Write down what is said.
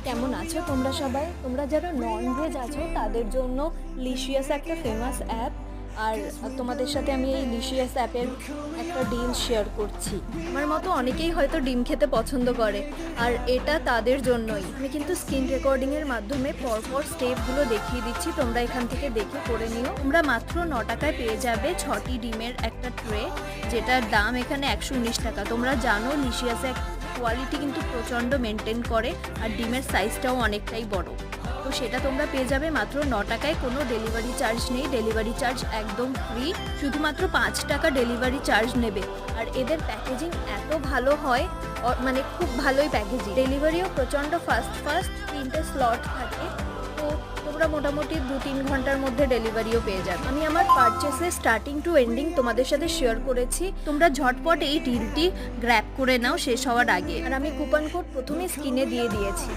কেমন আছো তোমরা সবাই? তোমরা যারা নন ভেজ আছো তাদের জন্য লিশিয়াস একটা ফেমাস অ্যাপ। আর তোমাদের সাথে আমি এই লিশিয়াস অ্যাপের একটা ডিল শেয়ার করছি। আমার মতো অনেকেই হয়তো ডিম খেতে পছন্দ করে, আর এটা তাদের জন্যই। আমি কিন্তু স্ক্রিন রেকর্ডিংয়ের মাধ্যমে পরপর স্টেপগুলো দেখিয়ে দিচ্ছি, তোমরা এখান থেকে দেখে করে নিও। তোমরা মাত্র 9 টাকায় পেয়ে যাবে 6টি ডিমের একটা ট্রে, যেটার দাম এখানে 119 টাকা। তোমরা জানো লিশিয়াসে কোয়ালিটি কিন্তু প্রচণ্ড মেনটেন করে, আর ডিমের সাইজটাও অনেকটাই বড়। তো সেটা তোমরা পেয়ে যাবে মাত্র 9 টাকায়। কোনো ডেলিভারি চার্জ নেই, ডেলিভারি চার্জ একদম ফ্রি, শুধুমাত্র 5 টাকা ডেলিভারি চার্জ নেবে। আর এদের প্যাকেজিং এত ভালো হয়, মানে খুব ভালোই প্যাকেজিং। ডেলিভারিও প্রচণ্ড ফাস্ট 3টে স্লট থাকে। তো তোমরা মোটামুটি 2-3 ঘন্টার মধ্যে ডেলিভারিও পেয়ে যাবে। আমি আমার পারচেসের স্টার্টিং টু এন্ডিং তোমাদের সাথে শেয়ার করেছি। তোমরা ঝটপট এই ডিলটি গ্র্যাব করে নাও শেষ হওয়ার আগে। আর আমি কুপন কোড প্রথমে স্ক্রিনে দিয়ে দিয়েছি।